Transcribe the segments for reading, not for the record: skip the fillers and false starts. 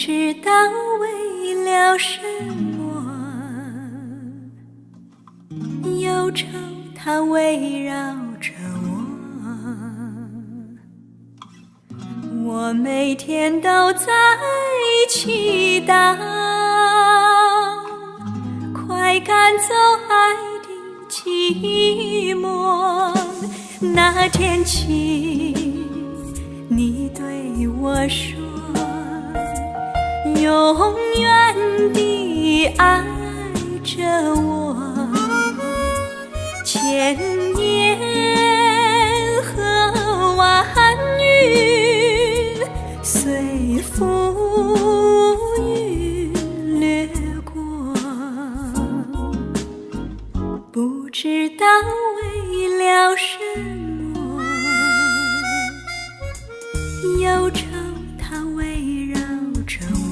知道为了什么，忧愁它围绕着我，我每天都在祈祷，快赶走爱的寂寞。那天起，你对我说，永远地爱着我，千言和万语随浮云掠过，不知道为了什么，忧愁它围绕着我，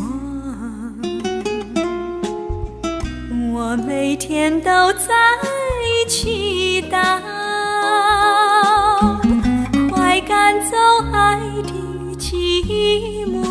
我每天都在祈祷，快赶走爱的寂寞。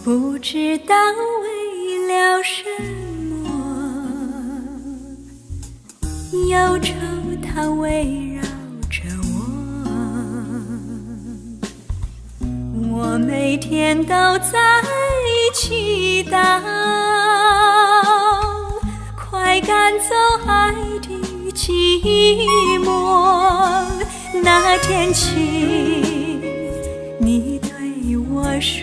不知道为了什么，忧愁它围绕着我，我每天都在祈祷，快赶走爱的寂寞。那天起，你对我说，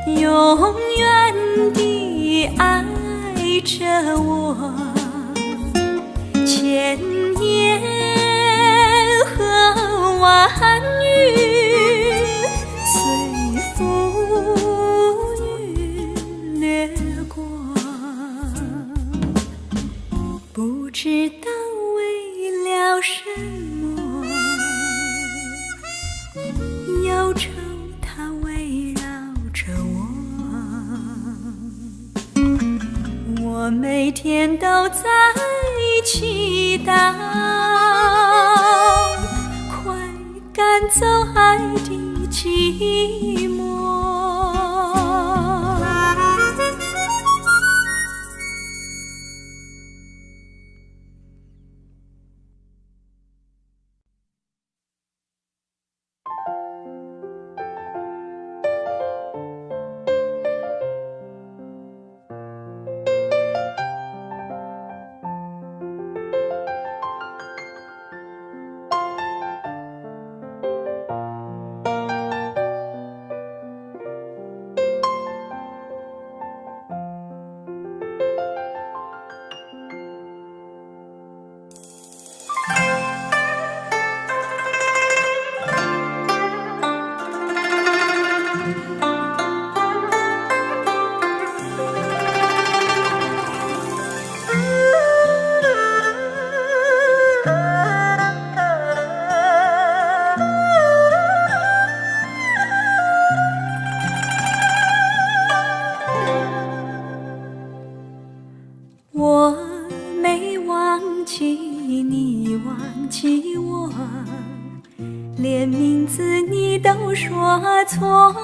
永远地爱着我，千言和万语随浮云掠过，不知道为了什么，忧愁它围绕着我，我每天都在祈祷，快赶走爱的寂寞。我没忘记你忘记我，连名字你都说错，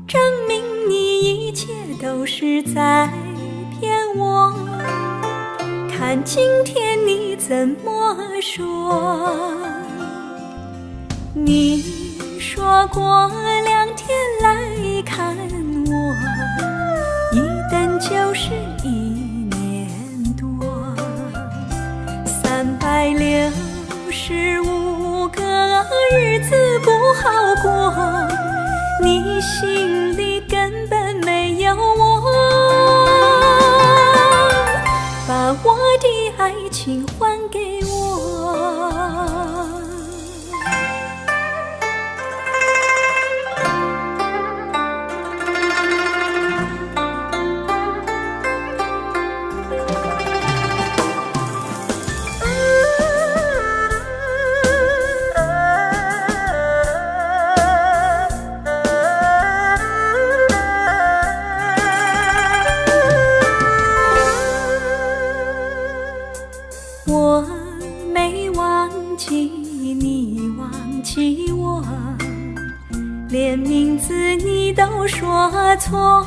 证明你一切都是在骗我。看今天你怎么说？你说过2天来看我，一等就是1年多，365个日子不好过，你心里根本没有我，把我的爱情还给我。起你，忘记我，连名字你都说错，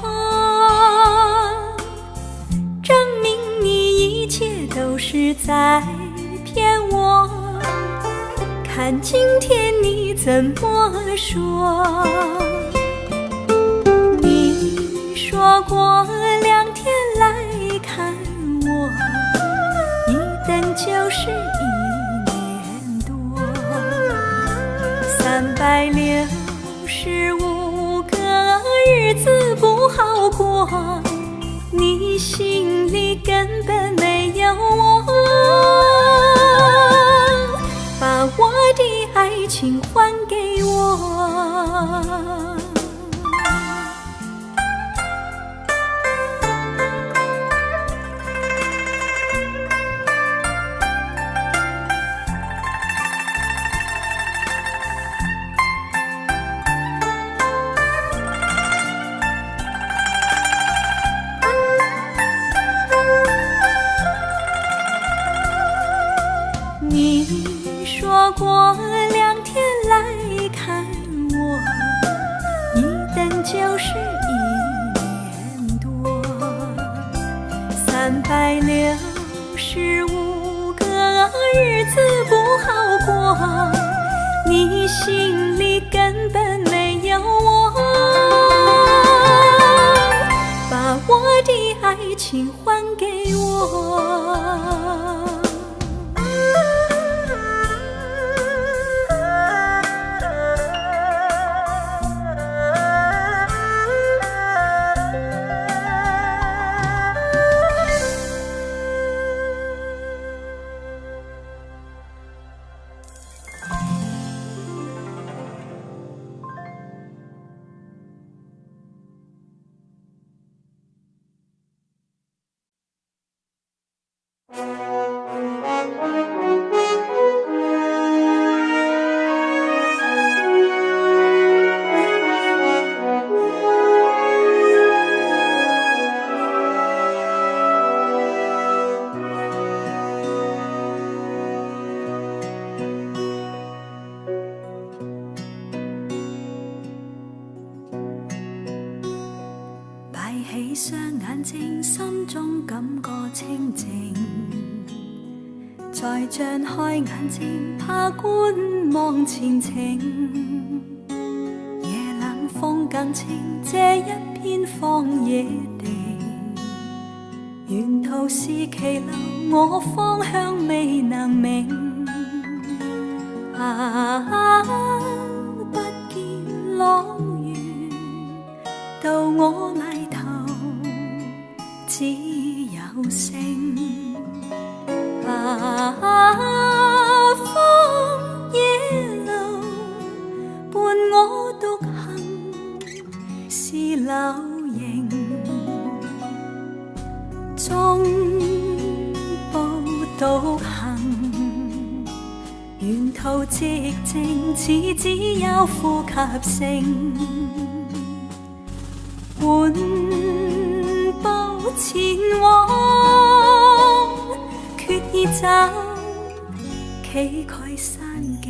证明你一切都是在骗我。看今天你怎么说？你说过2天来看我，一等就是1年多，365个日子不好过，你心里根本没有我，把我的爱情还给我。你说过2天来看我，一等就是1年多，365个日子不好过，你心里根本没有我，把我的爱情还给我。闭上眼睛，心中感觉清静，再张开眼睛，怕观望前程。夜冷风更清，这一片荒野地，沿途是歧路，我方向未能明。不见朗月，到我埋头只有星。荒野路伴我獨行，是柳營。中步獨行，沿途寂靜，似只有呼吸聲。緩步前往，決意走崎嶇山徑。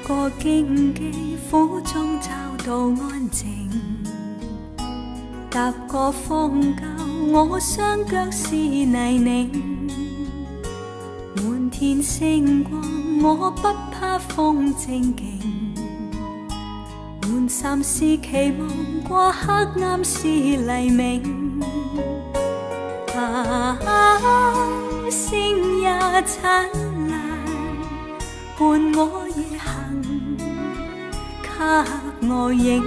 過荊棘苦中找到安靜，踏過荒郊我雙腳是泥濘，滿天星光我不怕風正勁，滿衫是期望過黑暗是黎明。星也燦爛伴我夜行，給我影。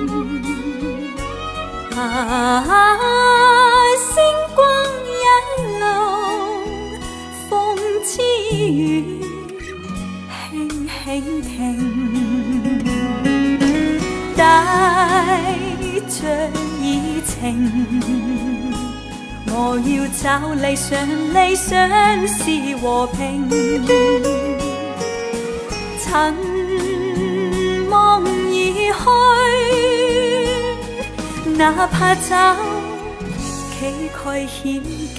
星光一路，風之雨輕輕停。帶着以情，我要找理想，理想是和平。曾望而去，哪怕走崎嶇險徑。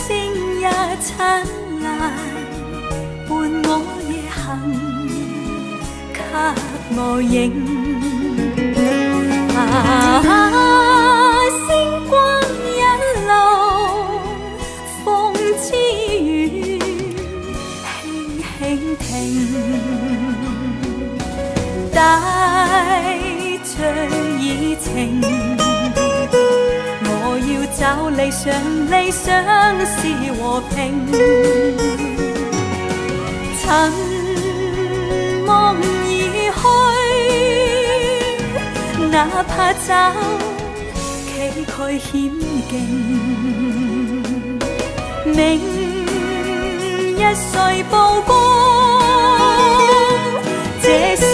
星也燦爛，伴我夜行，給我影。星光一路，風之餘輕輕停，帶着以情。我要找理想，理想是和平。曾望而去，哪怕走崎嶇險徑。明日誰曝光這星？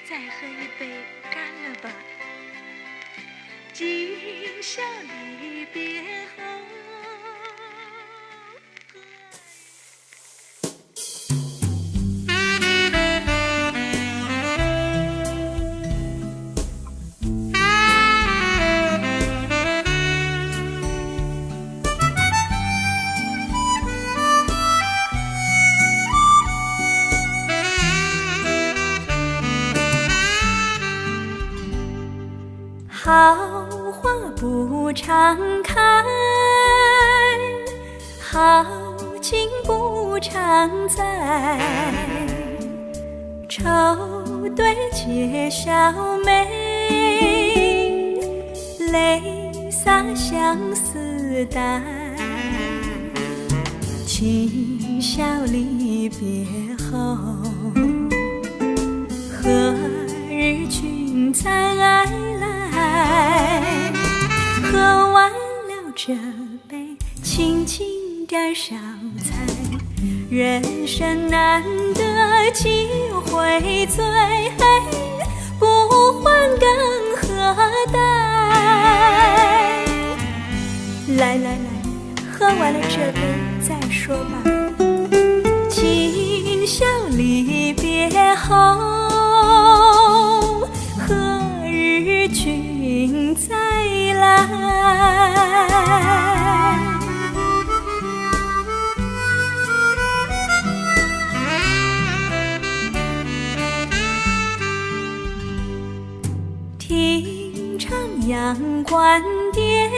再喝一杯，干了吧。今宵离别后。好花不常开，好景不常在。愁对解笑眉，泪洒相思带。今宵离别后，何日君再来？喝完了这杯，轻轻点烧菜。人生难得几回醉，不欢更何待？来来来，喝完了这杯再说吧。今宵离别后，何日君再来？听徜阳关殿，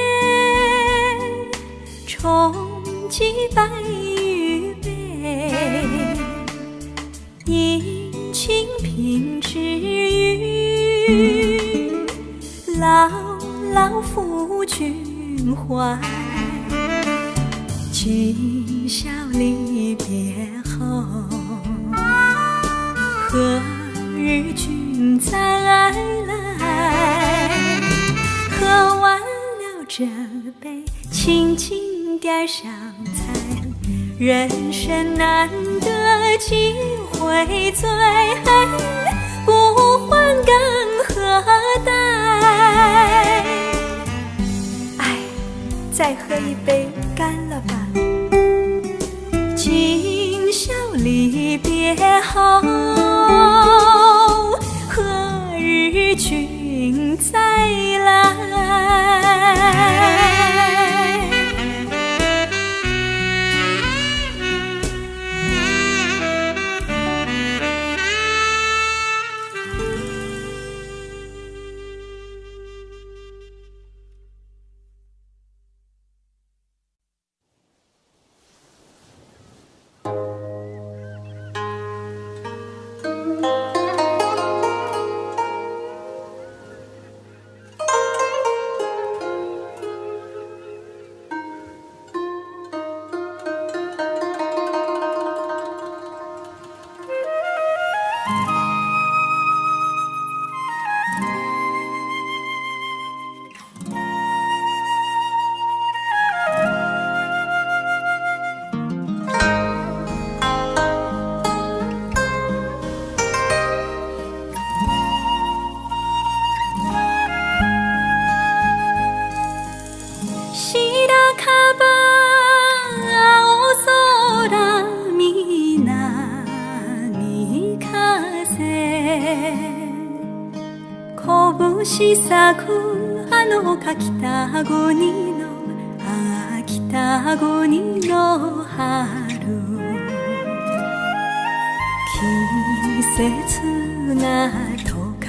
重寄白玉杯，殷勤品之语，牢牢抚君怀。今宵离别后，何日君再来？喝完了这杯，轻轻点烧菜。人生难得几回醉，不欢更何待？哎，再喝一杯，干了吧。今宵离别后，何日君再来？拳咲くあの北国の北国の春、季節が都会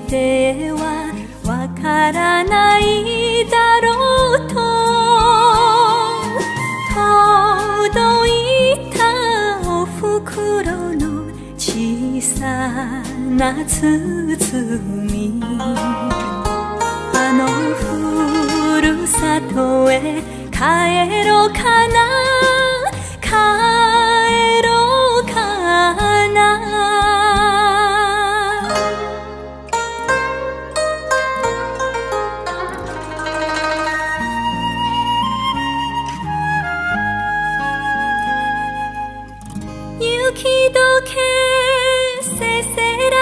ではわからないだろうと、届いたお袋の小さな包み、あのふるさとへ帰ろうかな、帰ろうかな。雪解けせせら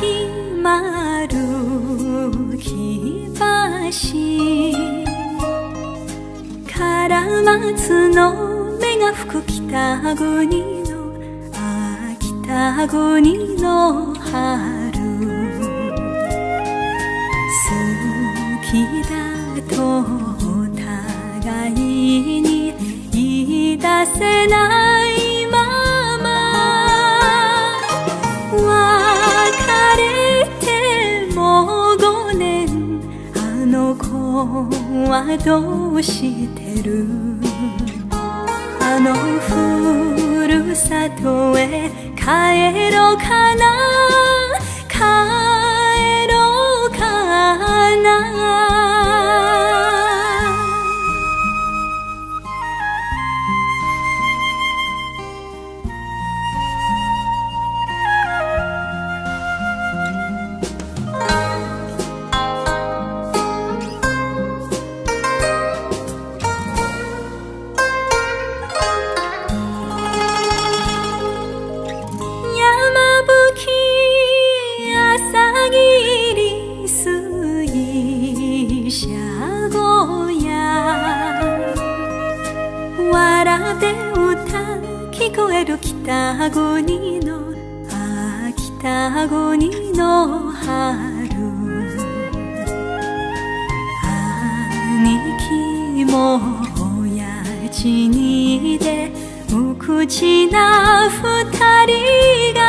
ぎ丸き橋、カラマツの芽が吹く北国の北国の春、好きだとお互いに言い出せないまま、別れてもう5年、あの子はどうしてる、あのふるさとへ帰ろうかな、帰ろうかな。聞こえる北国の北国の春、兄貴も親父にで無口な二人が、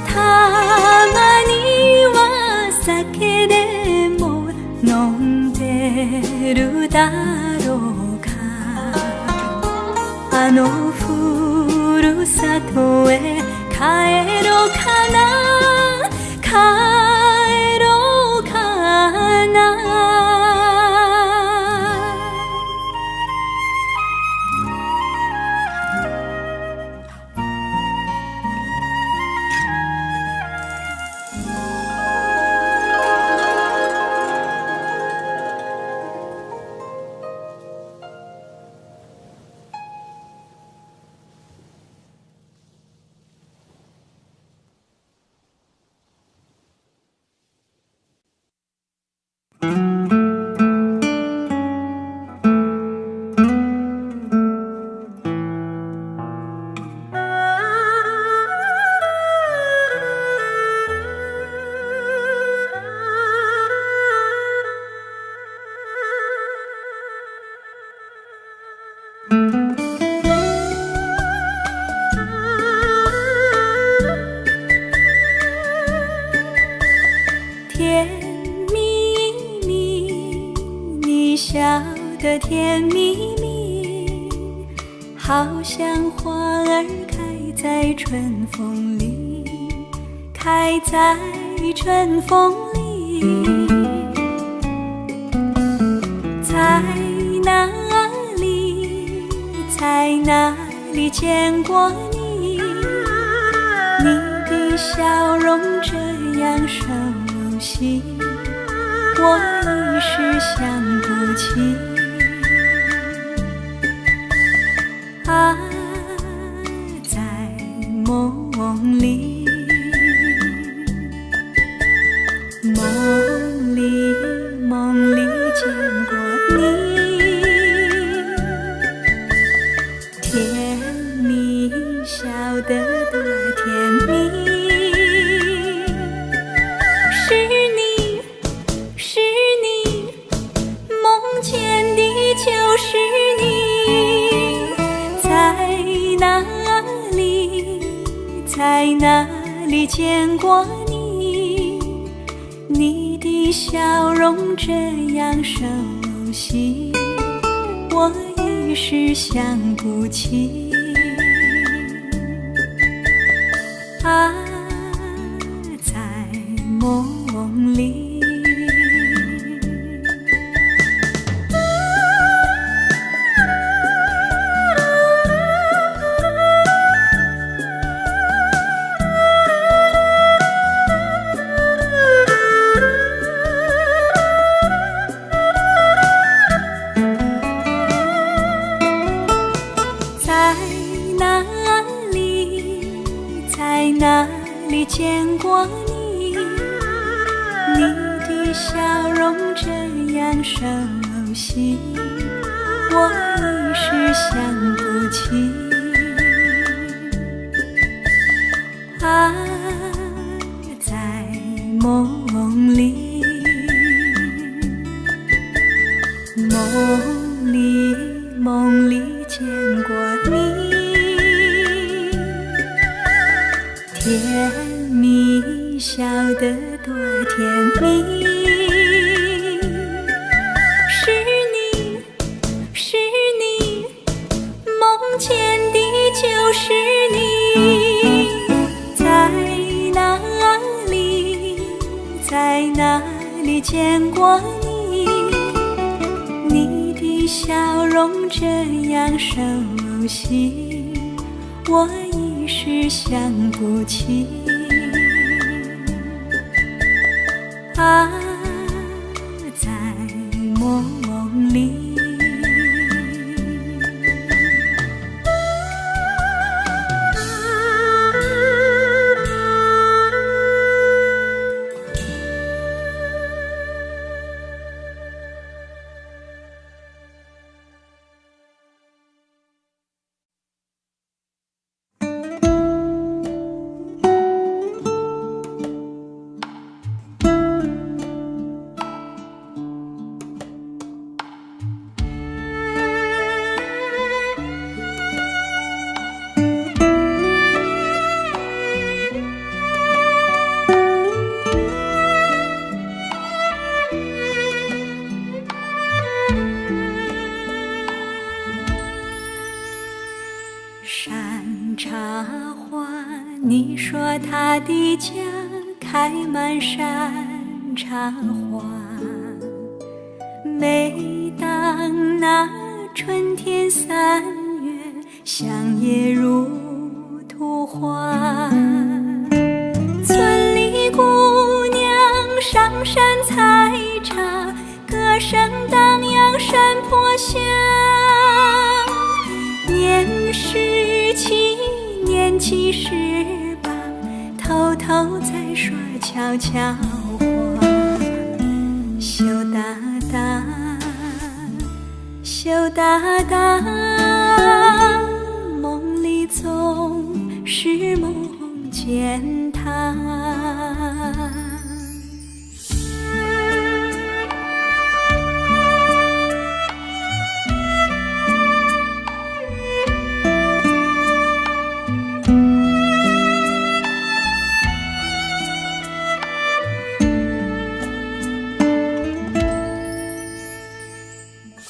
たまには酒でも飲んでるだろうか、あのふるさとへ帰ろうかな、帰ろうかな。的甜蜜蜜，好像花儿开在春风里，开在春风里。在哪里，在哪里见过你？你的笑容这样熟悉，我一时想不起。啊，在梦里，梦里见过你，甜蜜笑得多甜蜜。哪里见过你？你的笑容这样熟悉，我一时想不起。啊，在梦里。在哪里见过你？你的笑容这样熟悉，我一时想不起。啊，在梦里，梦里见过你。甜蜜笑得多甜蜜，是你，梦见的就是你。在哪里见过你？你的笑容这样熟悉，我一时想不起。啊，在梦里。山茶花，你说它的家开满山茶花，每当那春天3月，乡野如图画。村里姑娘上山采茶，歌声荡漾山坡下。年17年7、18，偷偷在说悄悄话。羞答答，羞答答，梦里总是梦见他。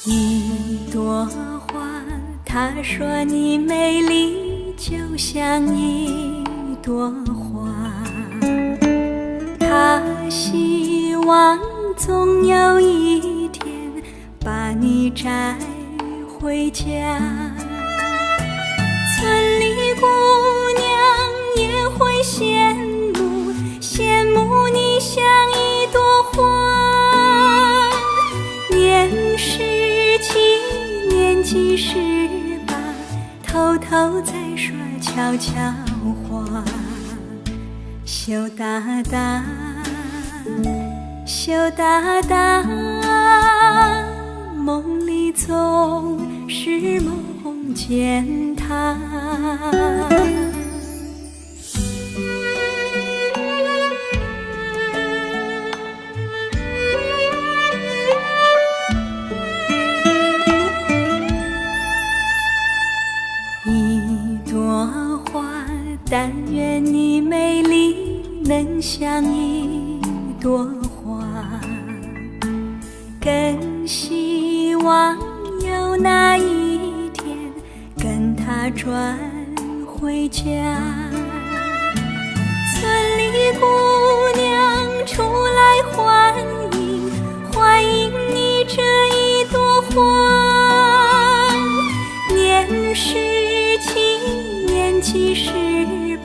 一朵花，他说你美丽就像一朵花，他希望总有一天把你摘回家。村里姑娘也会羡慕你像一朵花。年17年7、18，偷偷在说悄悄话。羞答答，羞答答，梦里总是梦见他。但愿你能像一朵花，更希望有那一天跟他转回家。村里姑娘出来欢迎，欢迎你这一朵花。年17年纪18，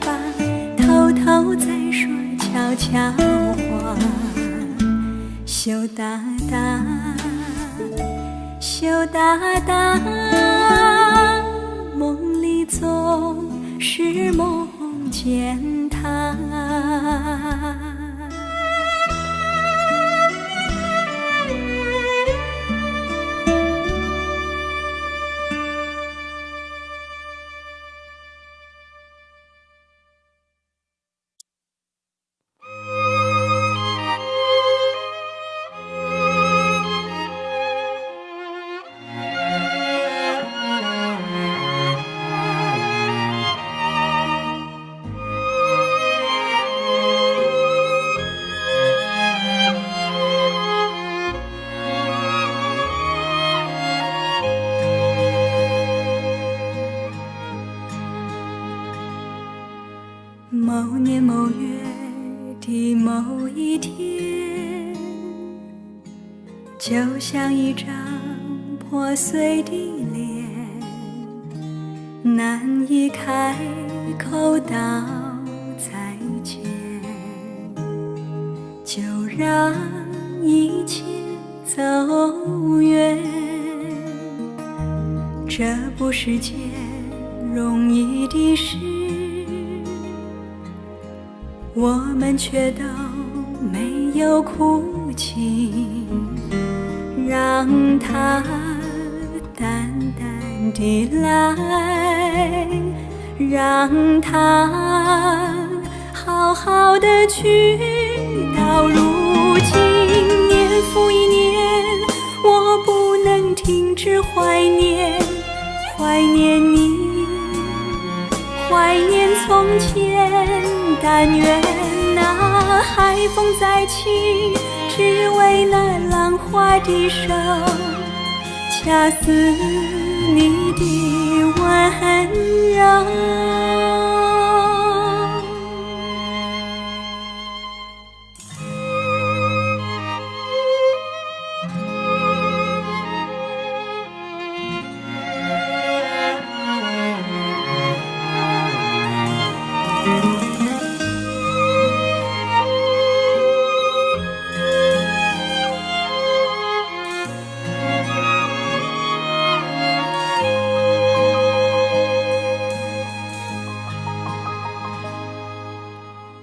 偷偷在说悄悄话。羞答答，羞答答，梦里总是梦见他。某年某月的某一天，就像一张破碎的脸，难以开口道再见，就让一切走远。这不是件容易的事，我们却都没有哭泣，让它淡淡地来，让它好好的去。到如今年复一年，我不能停止怀念，怀念你，怀念从前。但愿那海风再起，只为那浪花的手，恰似你的温柔。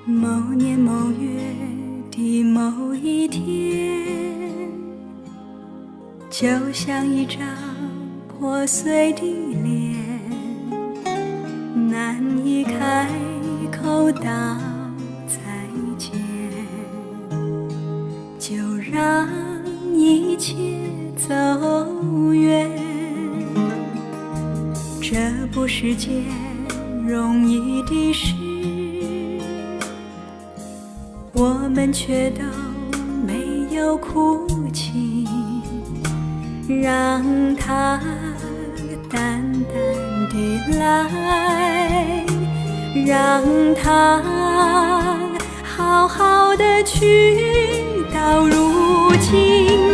某年某月的某一天，就像一张破碎的脸，难以开口道再见，就让一切走远。这不是件容易的事，我们却都没有哭泣，让它淡淡地来，让它好好的去。到如今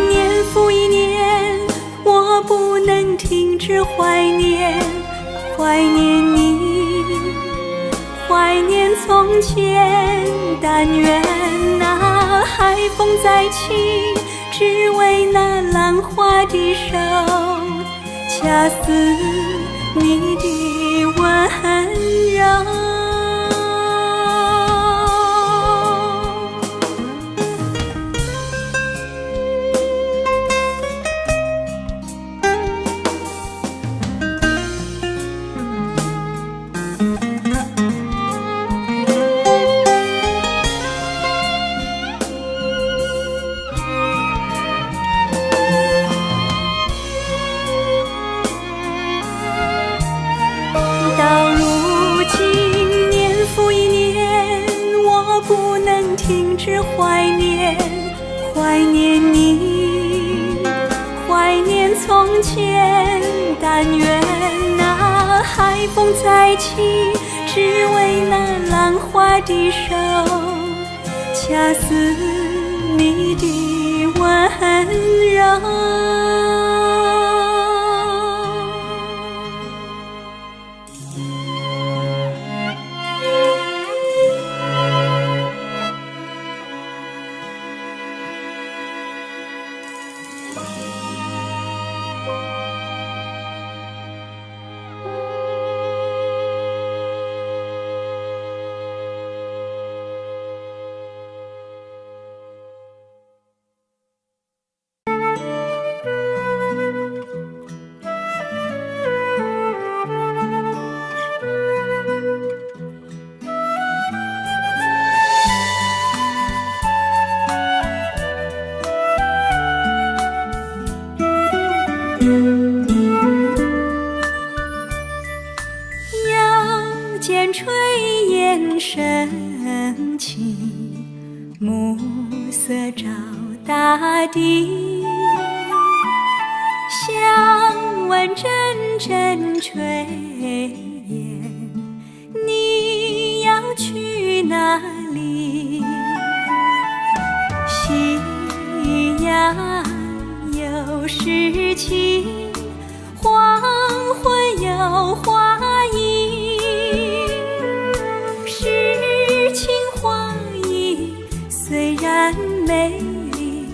年复一年，我不能停止怀念，怀念你，怀念从前。但愿那海风再起，只为那浪花的手，恰似你的温柔。到如今停止怀念，怀念你，怀念从前。但愿那海风再起，只为那浪花的手，恰似你的温柔。见炊烟升起，暮色照大地，想问阵阵炊烟，你要去哪里？夕阳有诗情，黄昏有花影，诗情画意虽然美丽，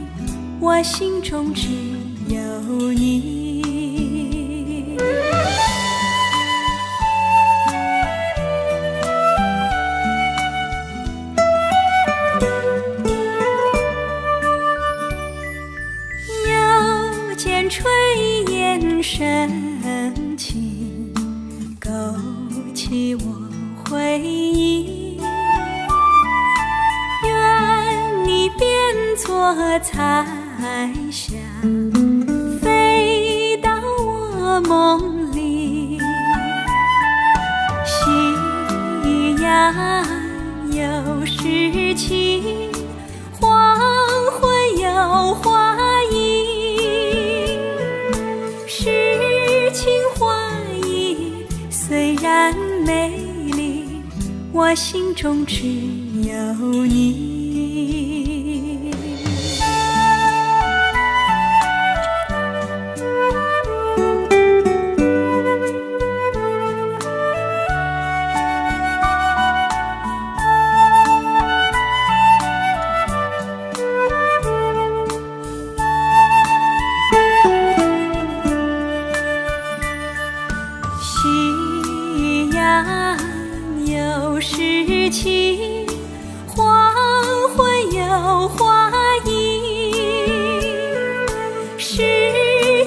我心中只有你。又见炊烟升起，勾起我回忆，愿你变作彩霞，飞到我梦里。夕阳有诗情，黄昏有花影，诗情画意虽然美丽，我心中只有你。夕阳有诗情，黄昏有花影，诗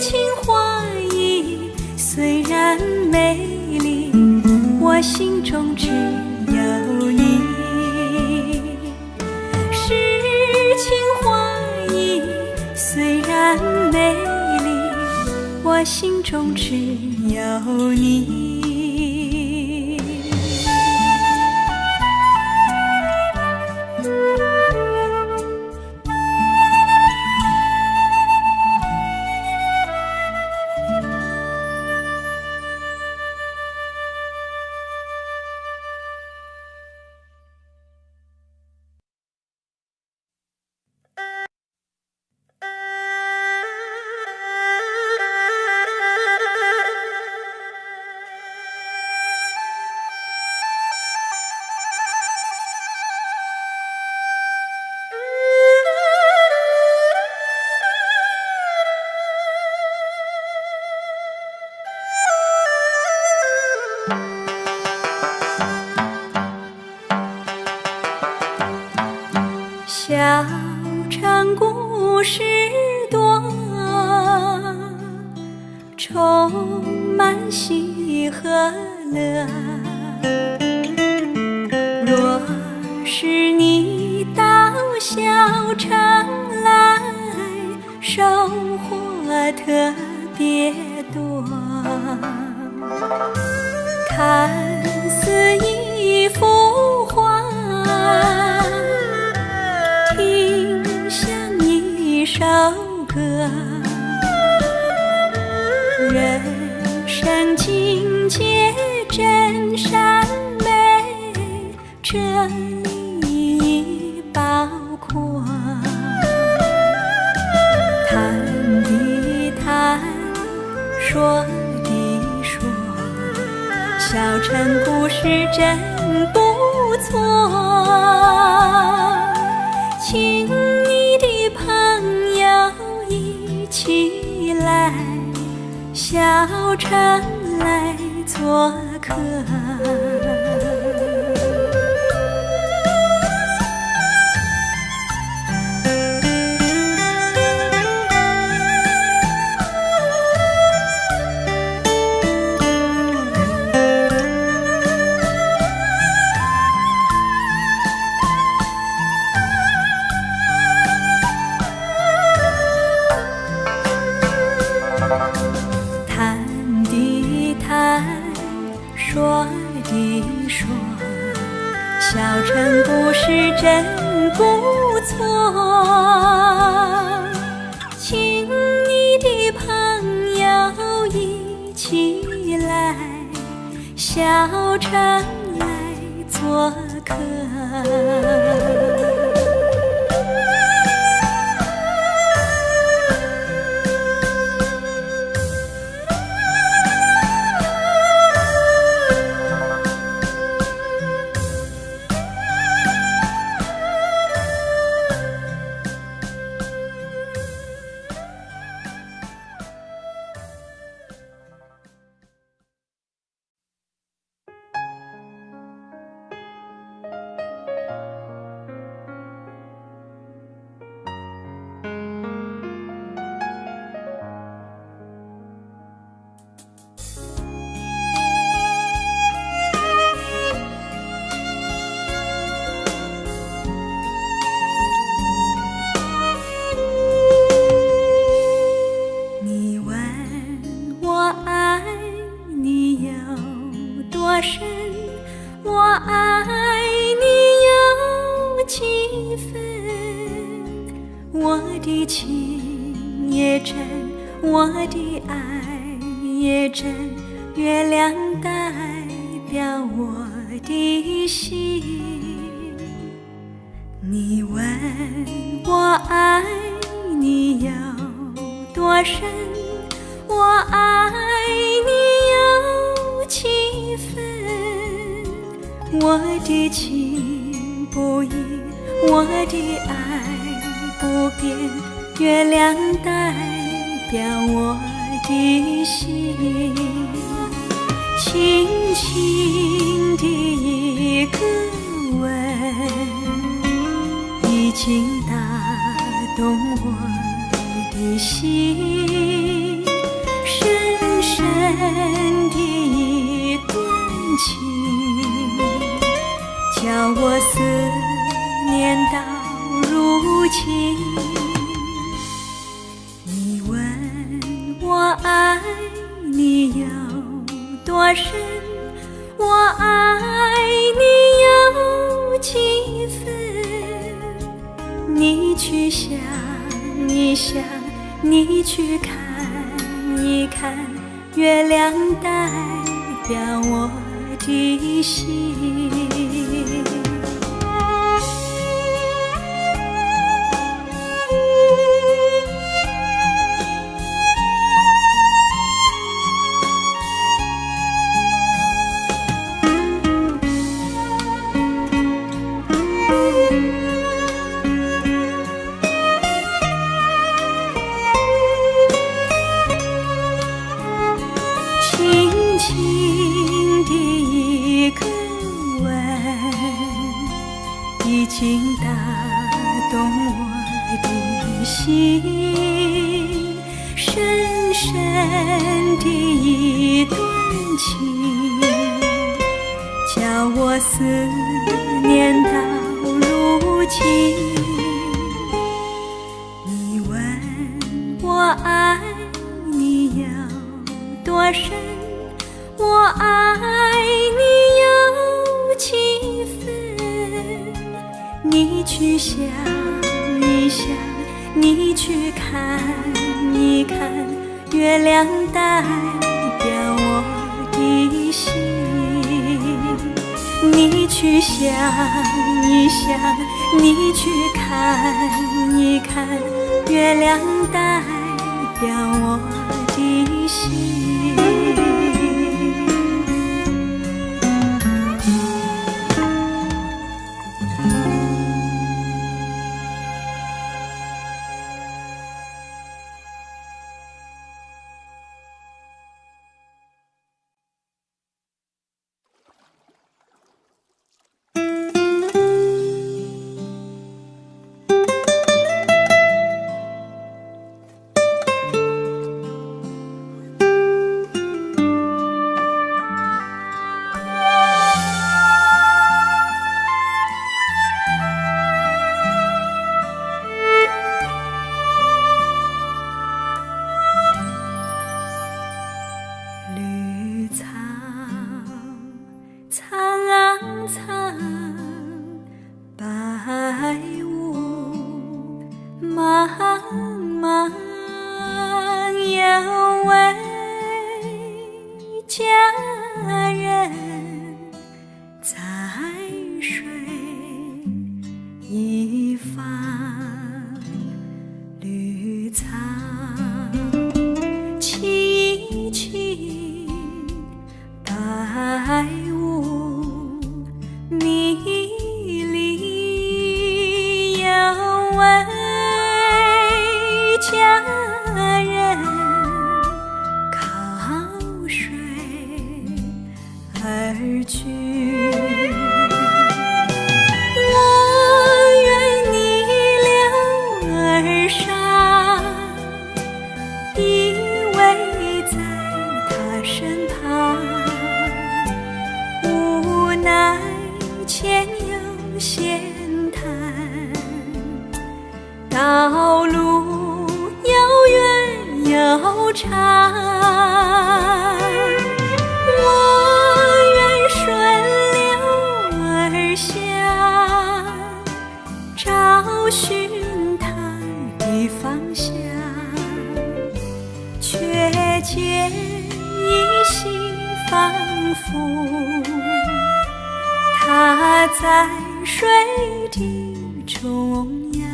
情画意虽然美丽，我心中只有你。诗情画意虽然美丽，我心中只有你。小城故事多，充满喜和乐。若是你到小城来，收获特别多。看似一幅画，首歌。人生境界真善美，这里已包括。谈的谈，说的说，小城故事真不错。请你的朋友一起来，小城来做客。谈的谈，说的说，小城故事真不错。请你的朋友一起来，小城来做客。深，我爱你有几分？我的情也真，我的爱也真，月亮代表我的心。你问我爱你有多深？我爱你有几分？我的情不移，我的爱不变，月亮代表我的心。轻轻的一个吻，已经打动我的心。深深的一段情，叫我思念到如今。你问我爱你有多深？我爱你有几分？你去想一想，你去看一看，月亮代表我的心。轻轻的一个吻，已经打动我的心。深深的一段情，叫我思念到如今。你问我爱你有多深？我爱你有几分？你去想一想，你去看一看，月亮代表我的心。你去想一想，你去看一看，月亮代表我的心。道路遥远又长，我愿顺流而下，找寻它的方向，却见依稀仿佛它在水的中央。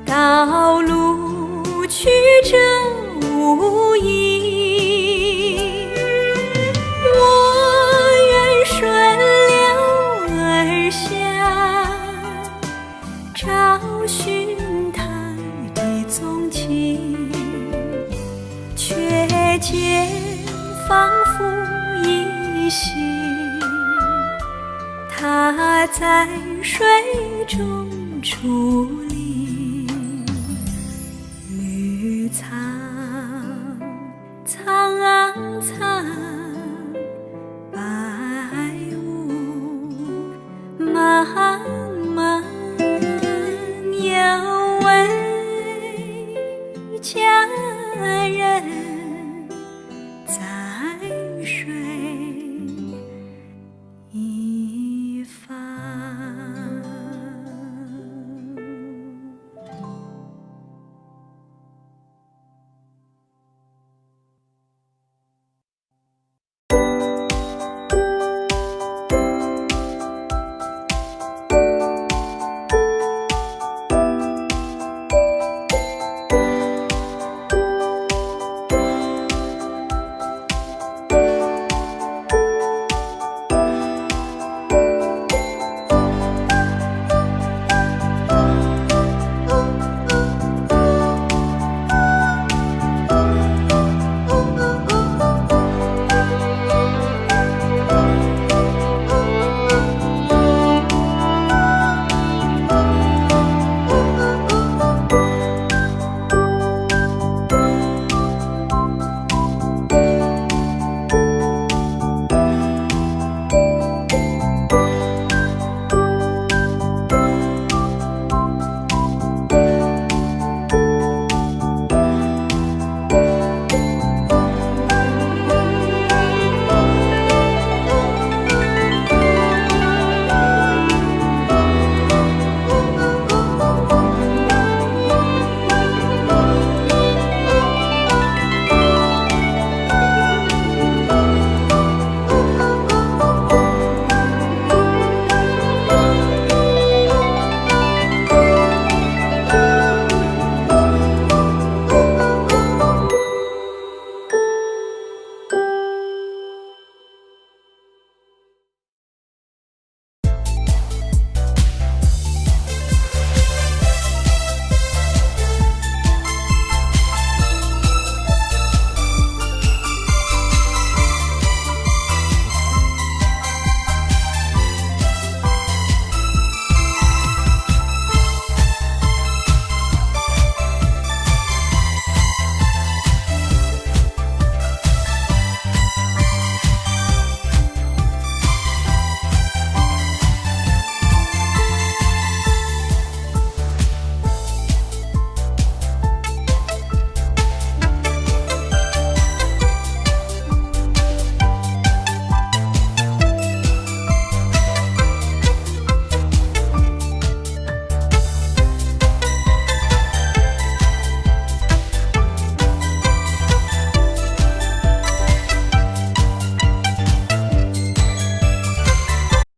道路曲折无依，我愿顺流而下，找寻它的踪迹，却见仿佛依稀它在水中矗立。